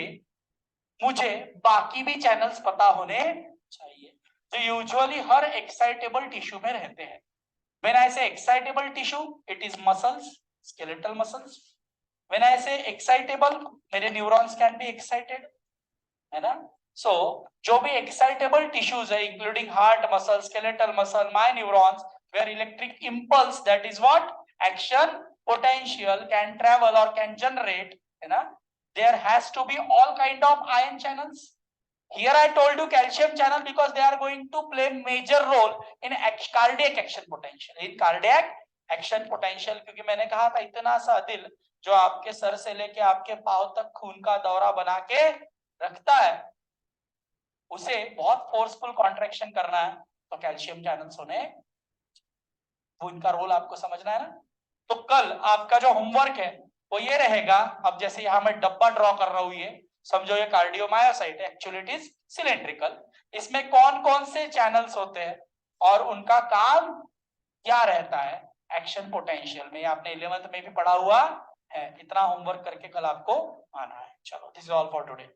Speaker 1: मुझे बाकी भी चैनल्स पता होने चाहिए, जो यूजुअली हर एक्साइटेबल टिश्यू में रहते हैं. When I say excitable tissue, it is muscles, skeletal muscles. When I say excitable, मेरे neurons can be excited, है ना. So जो भी excitable tissues है, including heart muscle, skeletal muscle, my neurons, where electric impulse, that is what action potential can travel or can generate, है ना. There has to be all kind of ion channels. Here I told you calcium channel because they are going to play major role in cardiac action potential. In cardiac action potential, क्योंकि मैंने कहा था इतना सा दिल जो आपके sir से लेके आपके पांव तक खून का दौरा बना के रखता है, उसे बहुत फोर्सफुल कॉन्ट्रैक्शन करना है तो कैल्शियम चैनल्स होने, वो इनका रोल आपको समझना है ना. तो कल आपका जो होमवर्क है वो ये रहेगा. अब जैसे यहाँ मैं डब्बा ड्रॉ कर रहा हूं, ये समझो ये कार्डियोमायोसाइट है, एक्चुअली इट इज सिलेंड्रिकल. इसमें कौन कौन से चैनल्स होते हैं और उनका काम क्या रहता है एक्शन पोटेंशियल में, आपने 11th में भी पढ़ा हुआ है. इतना होमवर्क करके कल आपको आना है. चलो, this is all for today.